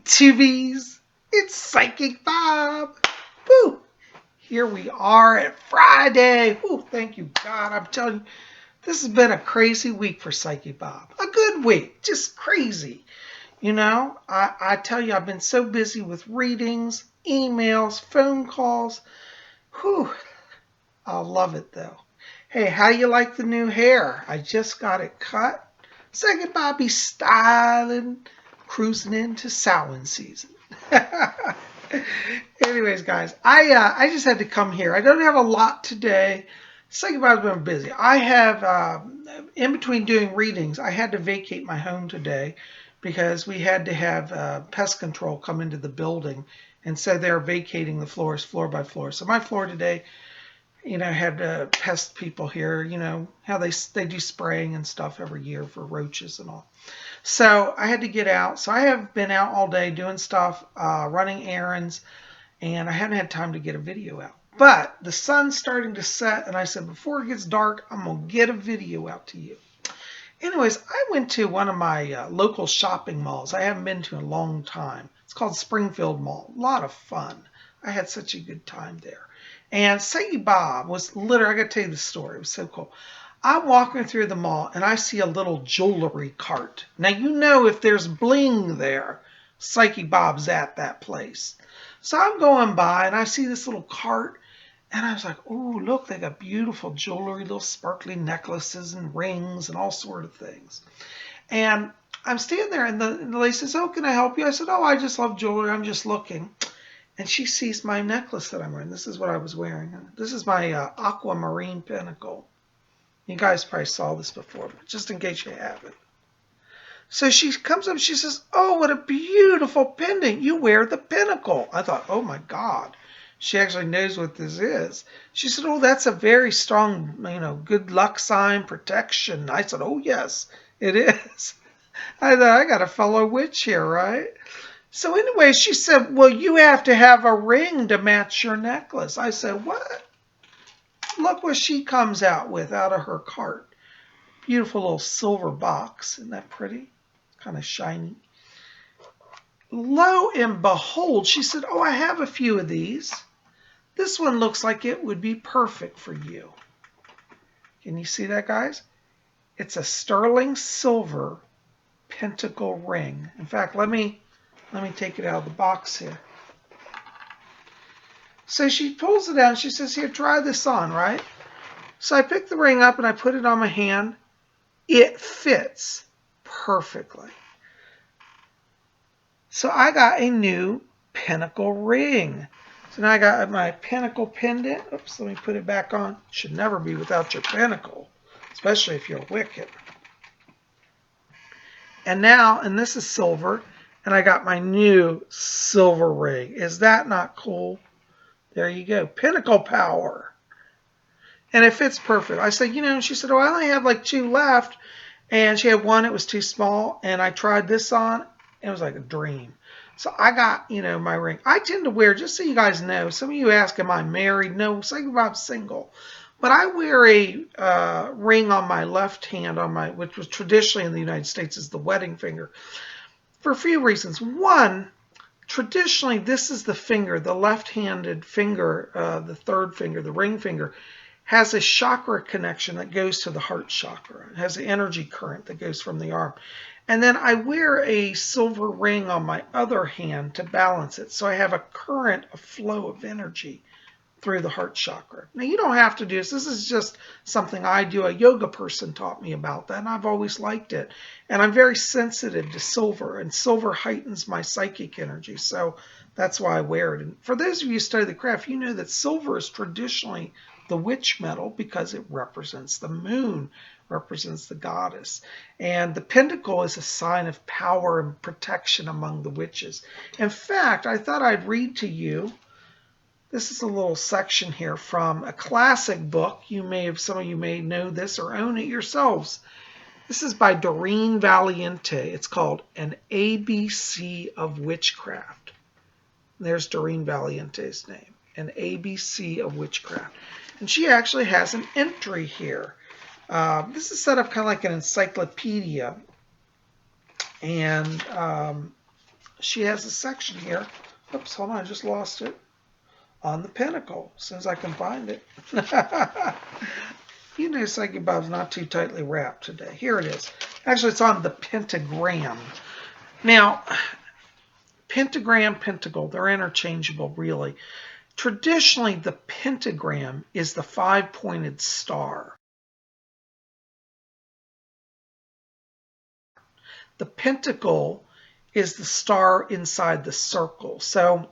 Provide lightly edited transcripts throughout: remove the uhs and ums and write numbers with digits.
Tubies, it's Psychic Bob. Woo! Here we are at Friday. Woo! Thank you, God. I'm telling you, this has been a crazy week for Psychic Bob. A good week, just crazy. I tell you, I've been so busy with readings, emails, phone calls. Whew! I love it though. Hey, how you like the new hair? I just got it cut. Psychic Bobby styling, cruising into Samhain season. Anyways, guys, I just had to come here. I don't have a lot today. Second I've been busy. I have in between doing readings, I had to vacate my home today because we had to have pest control come into the building, and so they're vacating the floors floor by floor. So my floor today, had pest people here. How they do spraying and stuff every year for roaches and all. So I had to get out. So I have been out all day doing stuff, running errands, and I haven't had time to get a video out. But the sun's starting to set, and I said, before it gets dark, I'm going to get a video out to you. Anyways, I went to one of my local shopping malls I haven't been to in a long time. It's called Springfield Mall. A lot of fun. I had such a good time there. And Psychic Bob was literally, I got to tell you the story. It was so cool. I'm walking through the mall, and I see a little jewelry cart. Now, if there's bling there, Psychic Bob's at that place. So I'm going by, and I see this little cart, and I was like, oh, look, they got beautiful jewelry, little sparkly necklaces and rings and all sort of things. And I'm standing there, and the lady says, oh, can I help you? I said, oh, I just love jewelry. I'm just looking. And she sees my necklace that I'm wearing. This is what I was wearing. This is my aquamarine pentacle. You guys probably saw this before, but just in case you haven't. So she comes up, she says, oh, what a beautiful pendant. You wear the pinnacle. I thought, oh my God, she actually knows what this is. She said, oh, that's a very strong, good luck sign, protection. I said, oh, yes, it is. I thought, I got a fellow witch here, right? So anyway, she said, well, you have to have a ring to match your necklace. I said, what? Look what she comes out with out of her cart. Beautiful little silver box. Isn't that pretty? Kind of shiny. Lo and behold, she said, oh, I have a few of these. This one looks like it would be perfect for you. Can you see that, guys? It's a sterling silver pentacle ring. In fact, let me take it out of the box here. So she pulls it out and she says, here, try this on, right? So I pick the ring up and I put it on my hand. It fits perfectly. So I got a new pentacle ring. So now I got my pentacle pendant. Oops, let me put it back on. Should never be without your pentacle, especially if you're Wiccan. And this is silver, and I got my new silver ring. Is that not cool? There you go. Pentacle power. And it fits perfect. I said, she said, oh, I only have like 2 left. And she had one, it was too small. And I tried this on. It was like a dream. So I got, my ring. I tend to wear, just so you guys know, some of you ask, am I married? No, say I'm single. But I wear a ring on my left hand, which was traditionally in the United States is the wedding finger, for a few reasons. One, traditionally, this is the finger, the left-handed finger, the third finger, the ring finger, has a chakra connection that goes to the heart chakra. It has an energy current that goes from the arm. And then I wear a silver ring on my other hand to balance it. So I have a current, a flow of energy through the heart chakra. Now, you don't have to do this. This is just something I do. A yoga person taught me about that, and I've always liked it. And I'm very sensitive to silver, and silver heightens my psychic energy. So that's why I wear it. And for those of you who study the craft, you know that silver is traditionally the witch metal because it represents the moon, represents the goddess. And the pentacle is a sign of power and protection among the witches. In fact, I thought I'd read to you. This is a little section here from a classic book. Some of you may know this or own it yourselves. This is by Doreen Valiente. It's called An ABC of Witchcraft. There's Doreen Valiente's name. An ABC of Witchcraft. And she actually has an entry here. This is set up kind of like an encyclopedia. And she has a section here. Oops, hold on, I just lost it. On the Pentacle, as soon as I can find it. You know, Psychic Bob's not too tightly wrapped today. Here it is. Actually, it's on the pentagram. Now, pentagram, pentacle, they're interchangeable, really. Traditionally, the pentagram is the five-pointed star. The pentacle is the star inside the circle. So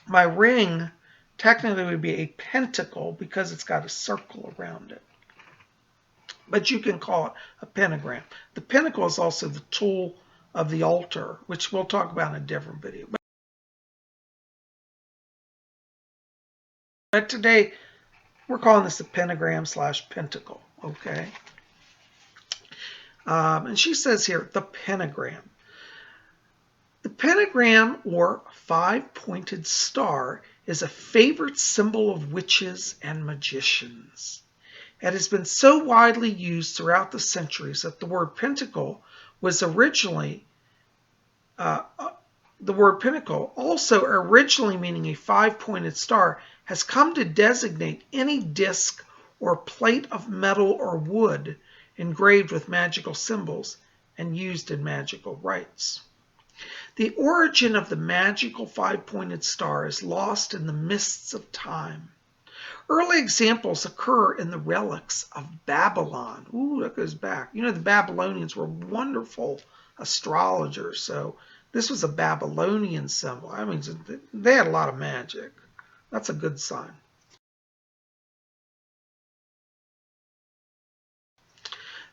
my ring technically would be a pentacle because it's got a circle around it. But you can call it a pentagram. The pentacle is also the tool of the altar, which we'll talk about in a different video. But today, we're calling this a pentagram / pentacle, okay? And she says here, the pentagram. The pentagram, or five-pointed star, is a favorite symbol of witches and magicians. It has been so widely used throughout the centuries that the word pentacle was originally, the word pentacle, also originally meaning a five-pointed star, has come to designate any disc or plate of metal or wood engraved with magical symbols and used in magical rites. The origin of the magical five-pointed star is lost in the mists of time. Early examples occur in the relics of Babylon. Ooh, that goes back. You know, the Babylonians were wonderful astrologers, so this was a Babylonian symbol. I mean, they had a lot of magic. That's a good sign.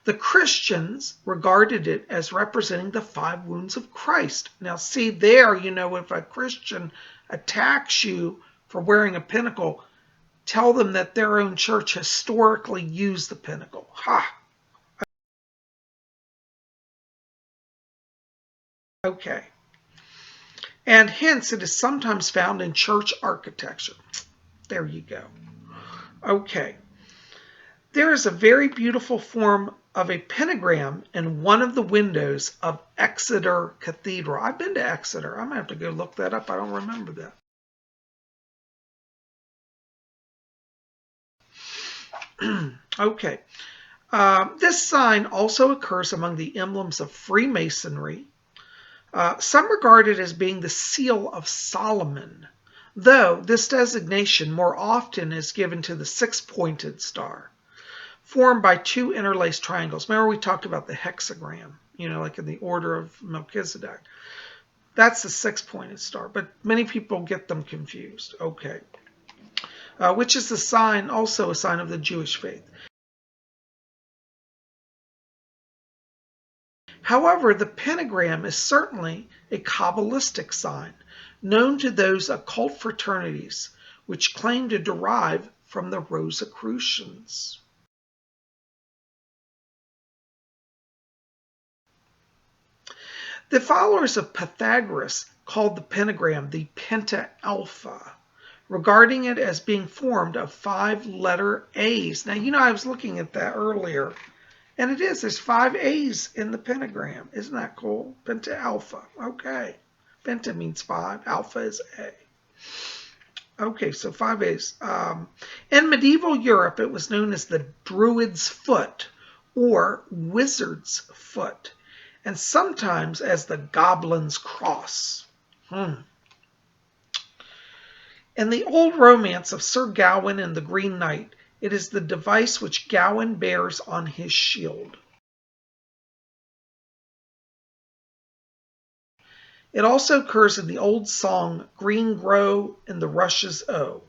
The Christians regarded it as representing the five wounds of Christ. Now, see there, you know, if a Christian attacks you for wearing a pentacle, tell them that their own church historically used the pentacle. Ha! Okay. And hence, it is sometimes found in church architecture. There you go. Okay. There is a very beautiful form of a pentagram in one of the windows of Exeter Cathedral. I've been to Exeter. I'm going to have to go look that up. I don't remember that. Okay. This sign also occurs among the emblems of Freemasonry. Some regard it as being the seal of Solomon, though this designation more often is given to the six-pointed star, formed by two interlaced triangles. Remember we talked about the hexagram, you know, like in the order of Melchizedek. That's the six-pointed star, but many people get them confused. Okay. Which is the sign, also a sign of the Jewish faith. However, the pentagram is certainly a Kabbalistic sign, known to those occult fraternities which claim to derive from the Rosicrucians. The followers of Pythagoras called the pentagram the penta-alpha, regarding it as being formed of five letter A's. Now, you know, I was looking at that earlier. And it is. There's 5 A's in the pentagram. Isn't that cool? Penta alpha. Okay. Penta means 5. Alpha is A. Okay, so 5 A's. In medieval Europe, it was known as the Druid's Foot or Wizard's Foot, and sometimes as the Goblin's Cross. In the old romance of Sir Gawain and the Green Knight, it is the device which Gawain bears on his shield. It also occurs in the old song, Green Grow in the Rushes O.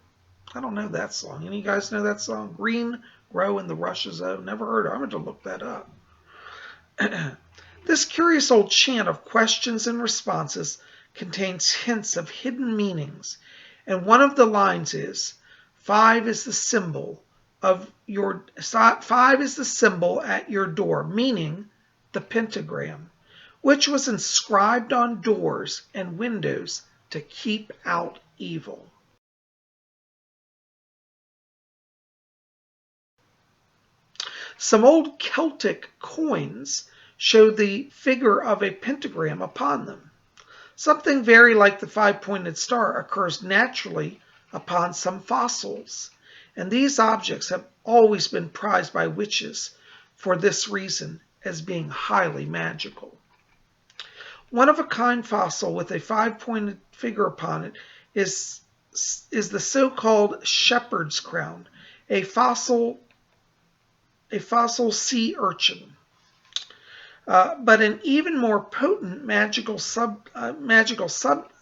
I don't know that song. Any of you guys know that song? Green Grow in the Rushes O? Never heard of it. I'm going to look that up. This curious old chant of questions and responses contains hints of hidden meanings. And one of the lines is, 5 is the symbol of your 5 is the symbol at your door, meaning the pentagram, which was inscribed on doors and windows to keep out evil. Some old Celtic coins show the figure of a pentagram upon them. Something very like the five-pointed star occurs naturally upon some fossils, and these objects have always been prized by witches for this reason, as being highly magical. One-of-a-kind fossil with a five-pointed figure upon it is the so-called shepherd's crown, a fossil sea urchin. But an even more potent magical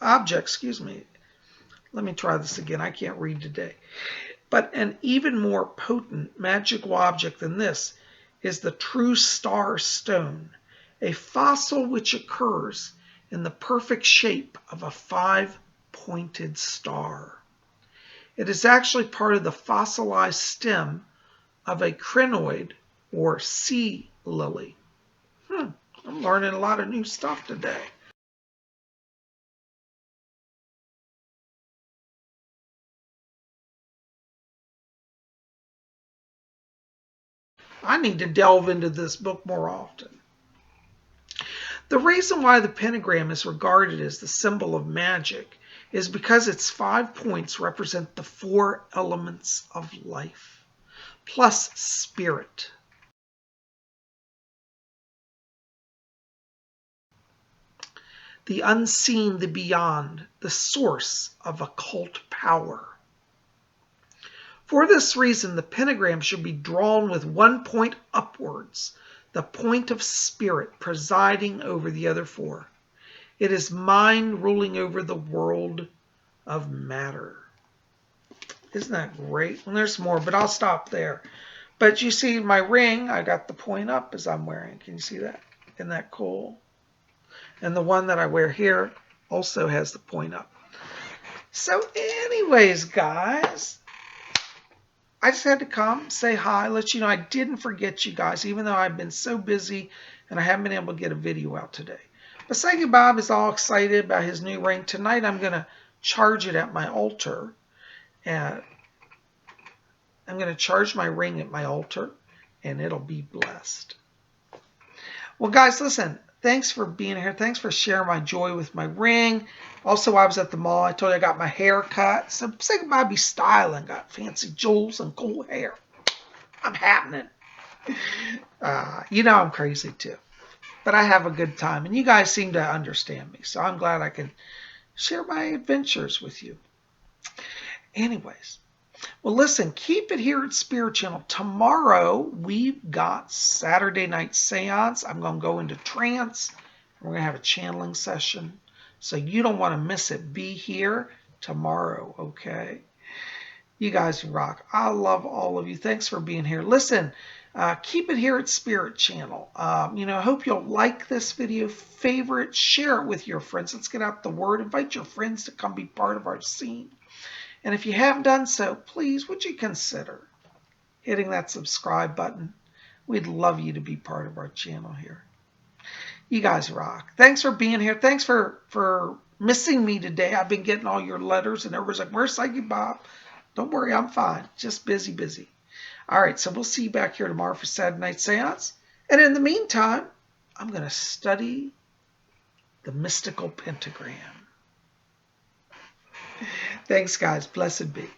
object, excuse me. Let me try this again. I can't read today. But an even more potent magical object than this is the true star stone, a fossil which occurs in the perfect shape of a five-pointed star. It is actually part of the fossilized stem of a crinoid or sea lily. I'm learning a lot of new stuff today. I need to delve into this book more often. The reason why the pentagram is regarded as the symbol of magic is because its 5 points represent the 4 elements of life, plus spirit. The unseen, the beyond, the source of occult power. For this reason, the pentagram should be drawn with 1 point upwards, the point of spirit presiding over the other 4. It is mind ruling over the world of matter. Isn't that great? And there's more, but I'll stop there. But you see my ring, I got the point up as I'm wearing. Can you see that? Isn't that cool? And the one that I wear here also has the point up. So anyways, guys, I just had to come, say hi, let you know I didn't forget you guys, even though I've been so busy and I haven't been able to get a video out today. But Psychic Bob is all excited about his new ring. Tonight I'm going to charge it at my altar. And I'm going to charge my ring at my altar, and it'll be blessed. Well, guys, listen. Thanks for being here. Thanks for sharing my joy with my ring. Also, I was at the mall. I told you I got my hair cut. So Psychic Bob be styling. Got fancy jewels and cool hair. I'm happening. You know I'm crazy too. But I have a good time. And you guys seem to understand me. So I'm glad I can share my adventures with you. Anyways. Well, listen, keep it here at Spirit Channel. Tomorrow, we've got Saturday night seance. I'm going to go into trance. We're going to have a channeling session. So you don't want to miss it. Be here tomorrow, okay? You guys rock. I love all of you. Thanks for being here. Listen, keep it here at Spirit Channel. I hope you'll like this video, favorite, share it with your friends. Let's get out the word. Invite your friends to come be part of our scene. And if you haven't done so, please, would you consider hitting that subscribe button? We'd love you to be part of our channel here. You guys rock. Thanks for being here. Thanks for missing me today. I've been getting all your letters, and everybody's like, where's Psychic Bob? Don't worry, I'm fine. Just busy. All right, so we'll see you back here tomorrow for Saturday Night Seance. And in the meantime, I'm going to study the mystical pentagram. Thanks, guys. Blessed be.